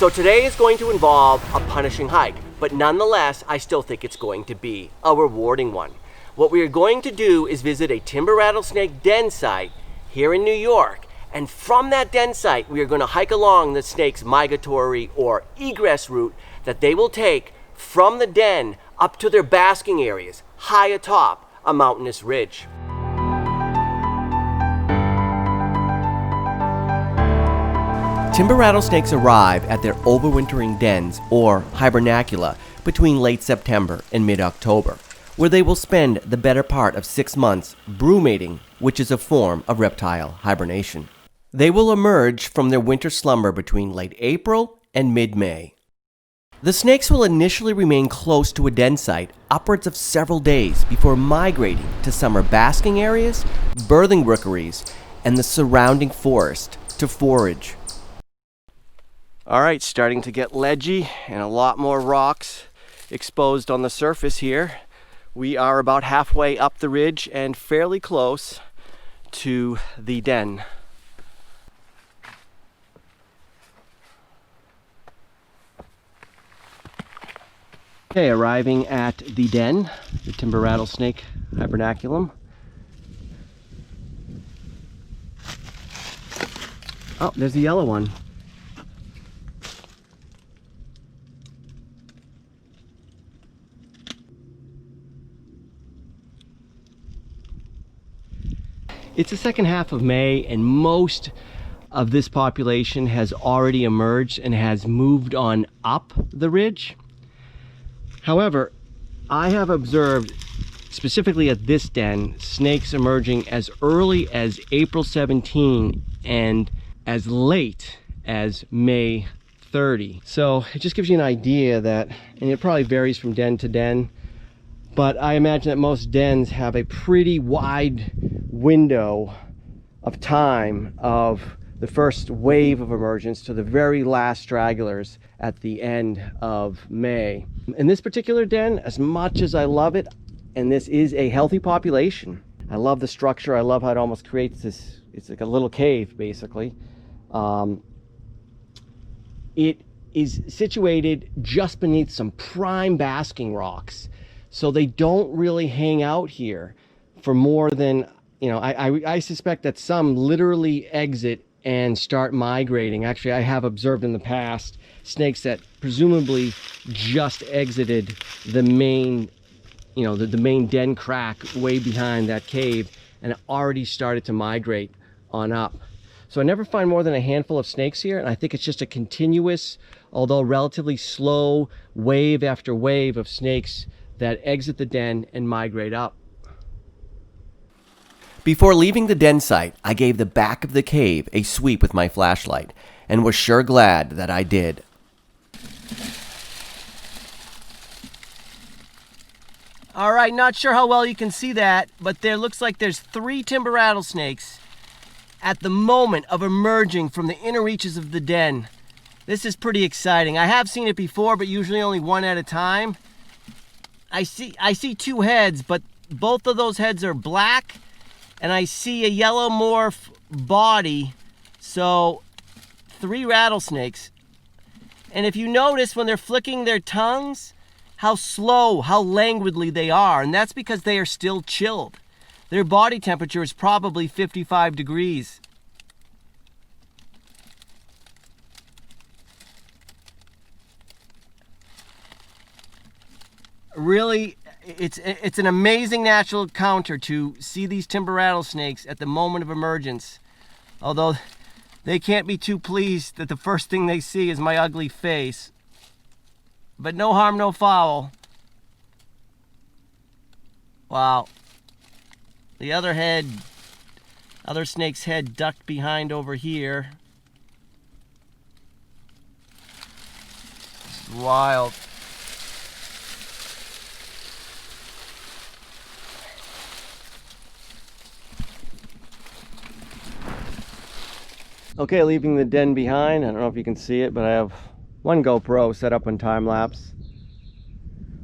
So today is going to involve a punishing hike, but nonetheless, I still think it's going to be a rewarding one. What we are going to do is visit a timber rattlesnake den site here in New York, and from that den site, we are going to hike along the snake's migratory or egress route that they will take from the den up to their basking areas, high atop a mountainous ridge. Timber rattlesnakes arrive at their overwintering dens, or hibernacula, between late September and mid-October, where they will spend the better part of 6 months brumating, which is a form of reptile hibernation. They will emerge from their winter slumber between late April and mid-May. The snakes will initially remain close to a den site upwards of several days before migrating to summer basking areas, birthing rookeries, and the surrounding forest to forage. Alright, starting to get ledgy and a lot more rocks exposed on the surface here. We are about halfway up the ridge and fairly close to the den. Okay, arriving at the den, the timber rattlesnake hibernaculum. Oh, there's the yellow one. It's the second half of May, and most of this population has already emerged and has moved on up the ridge. However, I have observed, specifically at this den, snakes emerging as early as April 17 and as late as May 30. So it just gives you an idea that, and it probably varies from den to den, but I imagine that most dens have a pretty wide window of time of the first wave of emergence to the very last stragglers at the end of May. In this particular den, as much as I love it, and this is a healthy population, I love the structure, I love how it almost creates this, it's like a little cave basically. It is situated just beneath some prime basking rocks, so they don't really hang out here for more than, you know, I suspect that some literally exit and start migrating. Actually, I have observed in the past snakes that presumably just exited the main, you know, the main den crack way behind that cave and already started to migrate on up. So I never find more than a handful of snakes here, and I think it's just a continuous, although relatively slow, wave after wave of snakes that exit the den and migrate up. Before leaving the den site, I gave the back of the cave a sweep with my flashlight, and was sure glad that I did. Alright, not sure how well you can see that, but there looks like there's 3 timber rattlesnakes at the moment of emerging from the inner reaches of the den. This is pretty exciting. I have seen it before, but usually only one at a time. I see 2 heads, but both of those heads are black, and I see a yellow morph body, so 3 rattlesnakes. And if you notice when they're flicking their tongues, how slow, how languidly they are, and that's because they are still chilled. Their body temperature is probably 55 degrees. Really, it's an amazing natural encounter to see these timber rattlesnakes at the moment of emergence. Although they can't be too pleased that the first thing they see is my ugly face. But no harm, no foul. Wow. The other snake's head ducked behind over here. This is wild. Okay, leaving the den behind. I don't know if you can see it, but I have one GoPro set up on time lapse.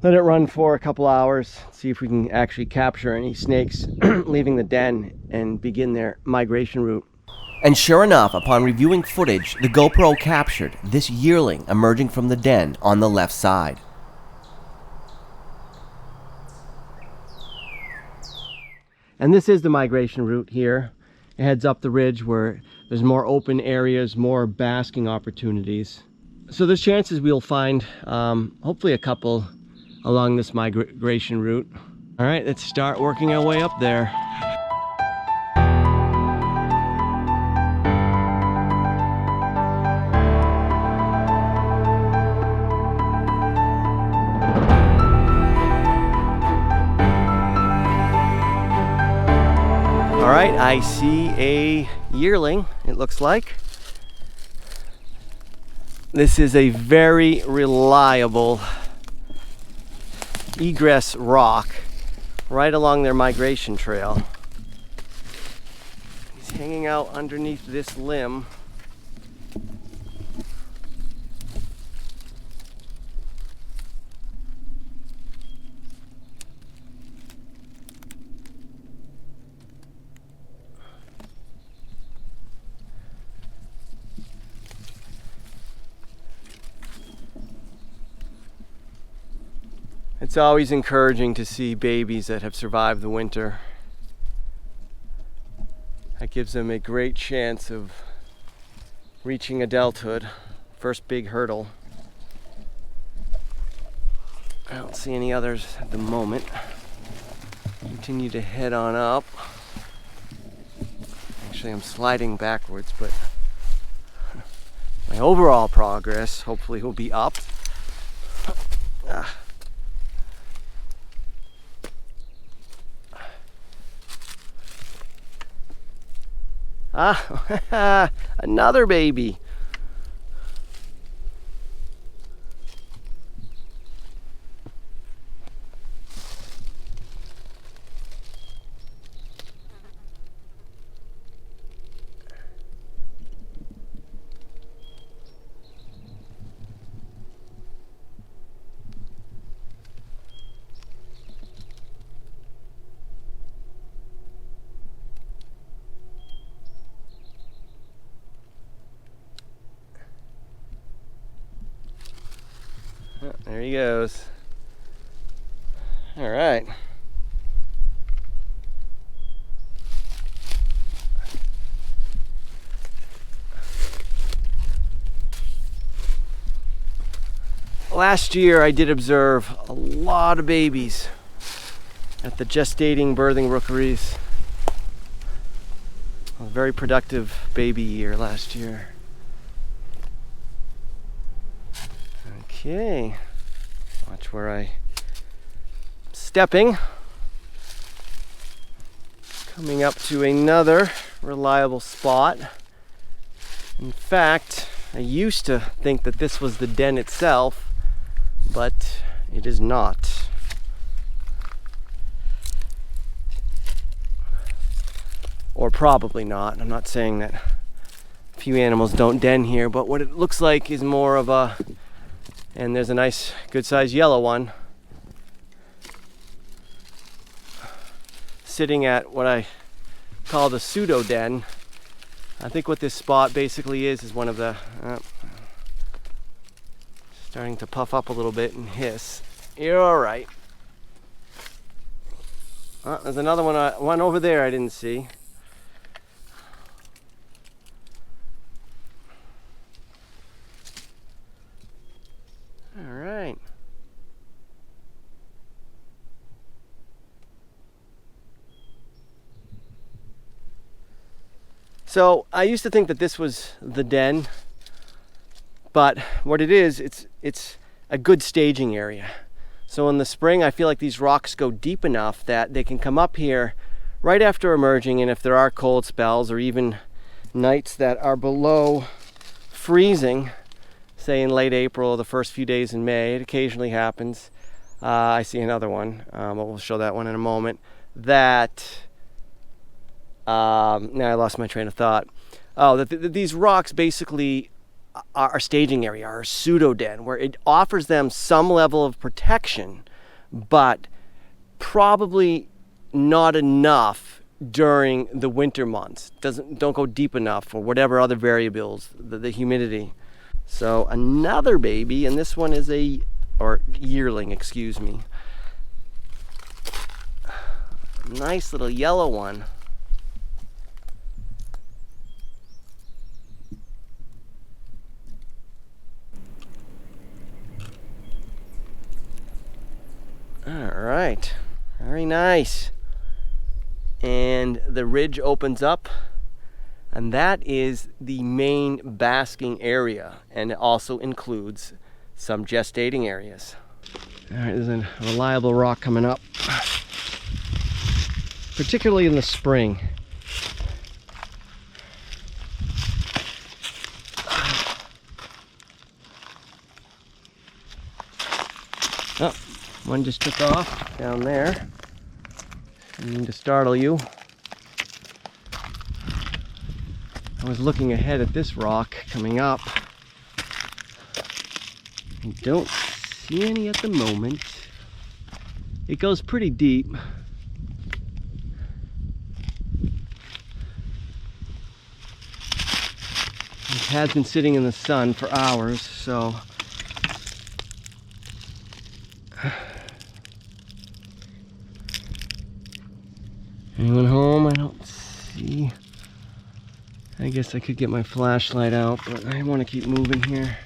Let it run for a couple hours, see if we can actually capture any snakes leaving the den and begin their migration route. And sure enough, upon reviewing footage, the GoPro captured this yearling emerging from the den on the left side. And this is the migration route here. It heads up the ridge where there's more open areas, more basking opportunities. So there's chances we'll find hopefully a couple along this migration route. All right, let's start working our way up there. All right, I see a yearling, it looks like. This is a very reliable egress rock right along their migration trail. He's hanging out underneath this limb. It's always encouraging to see babies that have survived the winter. That gives them a great chance of reaching adulthood. First big hurdle. I don't see any others at the moment. Continue to head on up. Actually, I'm sliding backwards, but my overall progress hopefully will be up. Another baby. There he goes. All right. Last year I did observe a lot of babies at the gestating birthing rookeries. A very productive baby year last year. Okay, watch where I'm stepping. Coming up to another reliable spot. In fact, I used to think that this was the den itself, but it is not. Or probably not. I'm not saying that a few animals don't den here, but what it looks like is more of a, and there's a nice good sized yellow one sitting at what I call the pseudo den. I think what this spot basically is one of the starting to puff up a little bit and hiss. You're all right. There's another one over there I didn't see. All right. So I used to think that this was the den, but what it is, it's a good staging area. So in the spring, I feel like these rocks go deep enough that they can come up here right after emerging, and if there are cold spells or even nights that are below freezing, say in late April, the first few days in May, it occasionally happens. I see another one, but we'll show that one in a moment. Now I lost my train of thought. Oh, these rocks basically are staging area, are a pseudo den, where it offers them some level of protection, but probably not enough during the winter months. Don't go deep enough, or whatever other variables, the humidity. So another baby, and this one is or yearling, excuse me. Nice little yellow one. All right, very nice. And the ridge opens up, and that is the main basking area, and it also includes some gestating areas. All right, there's a reliable rock coming up, particularly in the spring. Oh, one just took off down there. I didn't mean to startle you. I was looking ahead at this rock coming up. I don't see any at the moment. It goes pretty deep. It has been sitting in the sun for hours, so anyone home? I don't see. I guess I could get my flashlight out, but I want to keep moving here.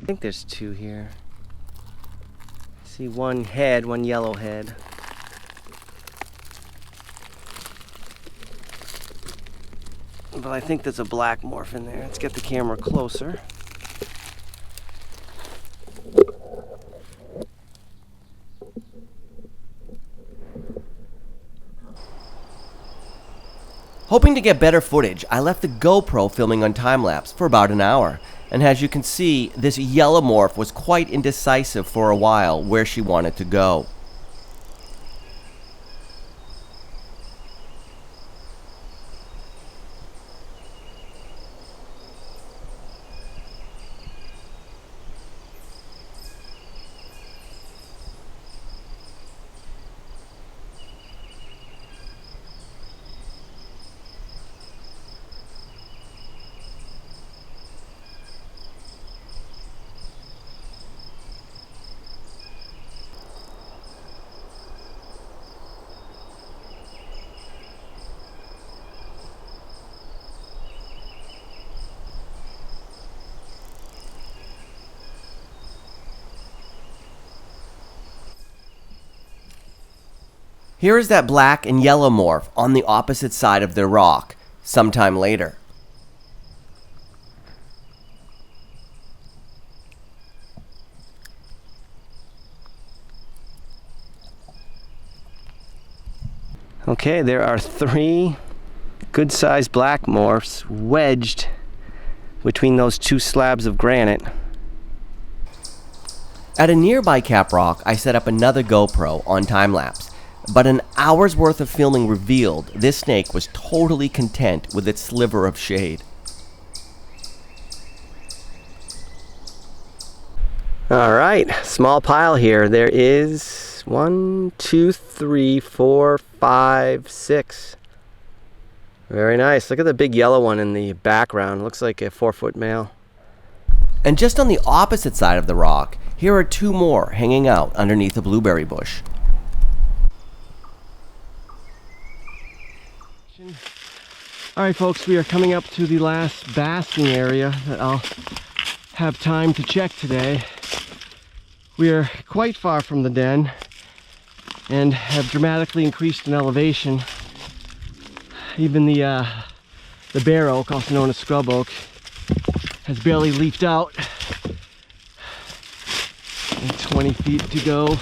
I think there's two here. I see one head, one yellow head. But I think there's a black morph in there. Let's get the camera closer. Hoping to get better footage, I left the GoPro filming on time-lapse for about an hour. And as you can see, this yellow morph was quite indecisive for a while where she wanted to go. Here is that black and yellow morph on the opposite side of the rock, sometime later. Okay, there are three good-sized black morphs wedged between those two slabs of granite. At a nearby cap rock, I set up another GoPro on time-lapse. But an hour's worth of filming revealed this snake was totally content with its sliver of shade. All right, small pile here. There is 1, 2, 3, 4, 5, 6. Very nice. Look at the big yellow one in the background. Looks like a 4-foot male. And just on the opposite side of the rock, here are two more hanging out underneath a blueberry bush. All right, folks, we are coming up to the last basking area that I'll have time to check today. We are quite far from the den and have dramatically increased in elevation. Even the bare oak, also known as scrub oak, has barely leafed out. And 20 feet to go.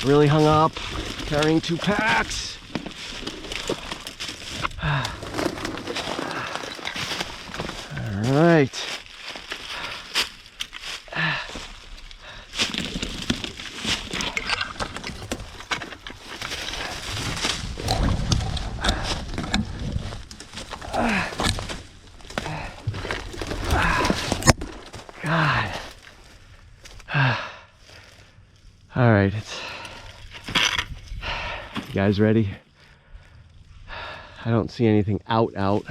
Really hung up, carrying 2 packs. All right. God. All right, you guys ready? I don't see anything out.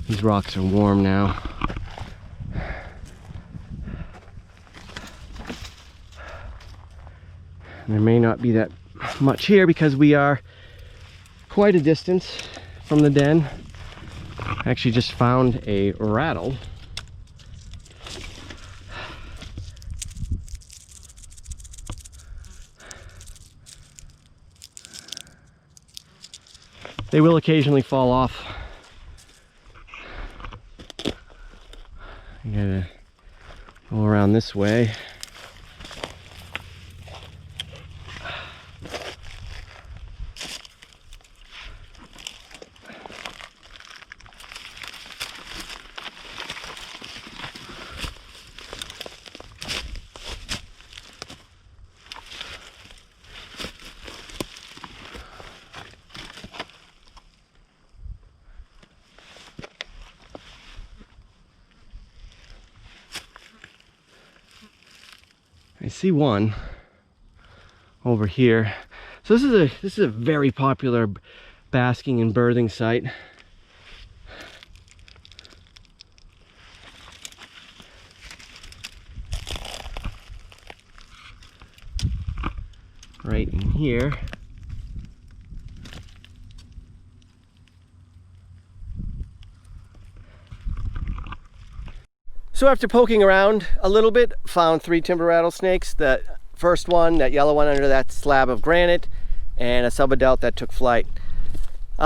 These rocks are warm now. There may not be that much here because we are quite a distance from the den. I actually just found a rattle. They will occasionally fall off. I gotta go around this way. I see one over here. So this is a very popular basking and birthing site. Right in here. So after poking around a little bit, found 3 timber rattlesnakes. The first one, that yellow one under that slab of granite, and a subadult that took flight.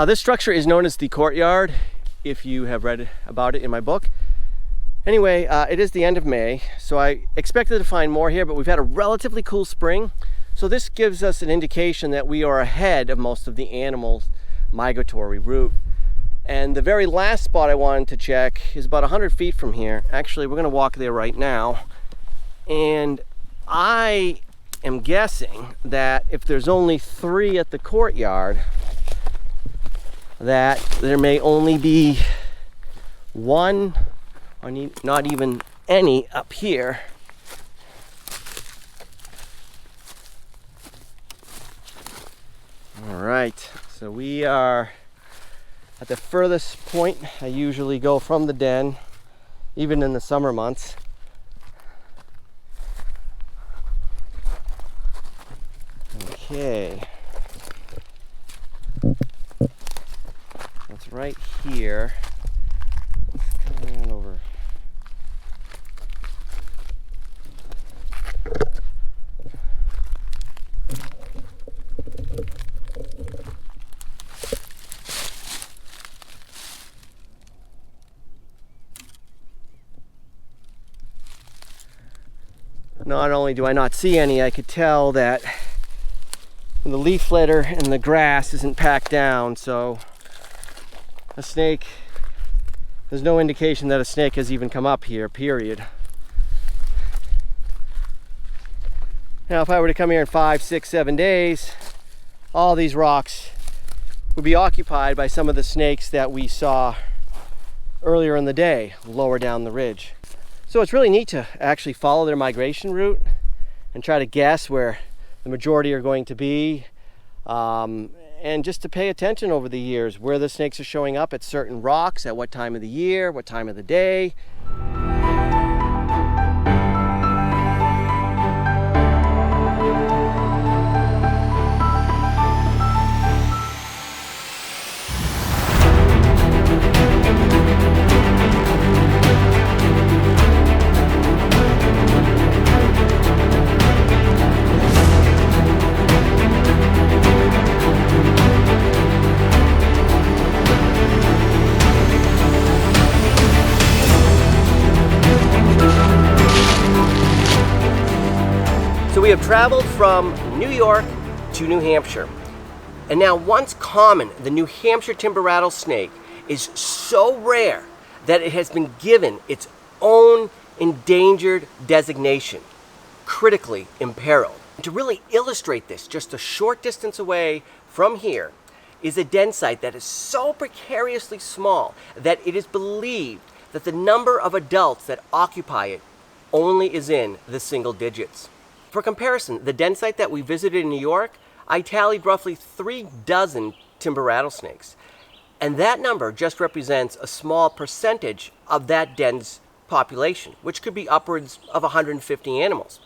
This structure is known as the courtyard, if you have read about it in my book. Anyway, it is the end of May, so I expected to find more here, but we've had a relatively cool spring. So this gives us an indication that we are ahead of most of the animals' migratory route. And the very last spot I wanted to check is about 100 feet from here. Actually, we're gonna walk there right now. And I am guessing that if there's only 3 at the courtyard, that there may only be 1, or not even any up here. All right, so we are at the furthest point I usually go from the den, even in the summer months. Okay. That's right here. Let's come on over. Not only do I not see any, I could tell that the leaf litter and the grass isn't packed down, so a snake, there's no indication that a snake has even come up here, period. Now, if I were to come here in 5, 6, 7 days, all these rocks would be occupied by some of the snakes that we saw earlier in the day, lower down the ridge. So it's really neat to actually follow their migration route and try to guess where the majority are going to be, and just to pay attention over the years where the snakes are showing up at certain rocks, at what time of the year, what time of the day. We have traveled from New York to New Hampshire. And now, once common, the New Hampshire timber rattlesnake is so rare that it has been given its own endangered designation, critically imperiled. And to really illustrate this, just a short distance away from here is a den site that is so precariously small that it is believed that the number of adults that occupy it only is in the single digits. For comparison, the den site that we visited in New York, I tallied roughly 3 dozen timber rattlesnakes. And that number just represents a small percentage of that den's population, which could be upwards of 150 animals.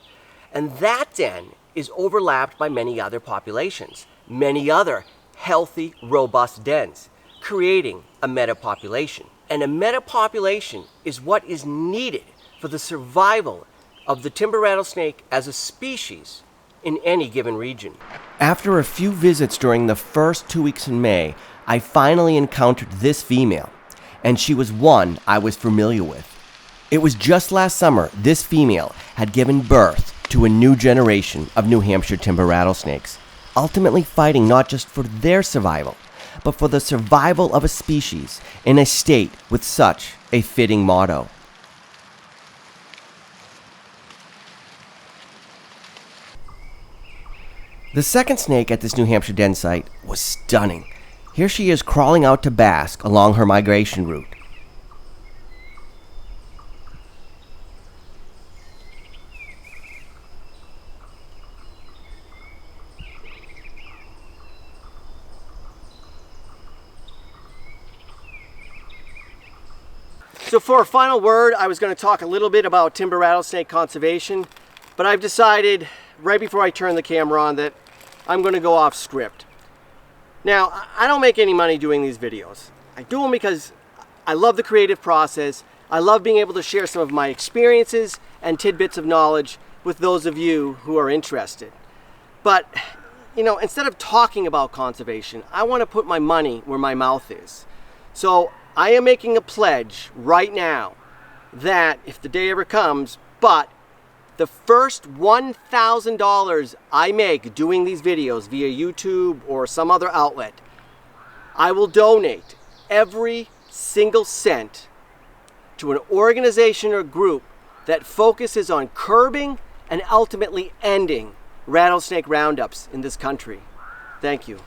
And that den is overlapped by many other populations, many other healthy, robust dens, creating a metapopulation. And a metapopulation is what is needed for the survival of the timber rattlesnake as a species in any given region. After a few visits during the first 2 weeks in May, I finally encountered this female, and she was one I was familiar with. It was just last summer this female had given birth to a new generation of New Hampshire timber rattlesnakes, ultimately fighting not just for their survival, but for the survival of a species in a state with such a fitting motto. The second snake at this New Hampshire den site was stunning. Here she is crawling out to bask along her migration route. So for a final word, I was going to talk a little bit about timber rattlesnake conservation, but I've decided right before I turn the camera on that I'm going to go off script. Now, I don't make any money doing these videos. I do them because I love the creative process. I love being able to share some of my experiences and tidbits of knowledge with those of you who are interested. But, you know, instead of talking about conservation, I want to put my money where my mouth is. So I am making a pledge right now that if the day ever comes, but the first $1,000 I make doing these videos via YouTube or some other outlet, I will donate every single cent to an organization or group that focuses on curbing and ultimately ending rattlesnake roundups in this country. Thank you.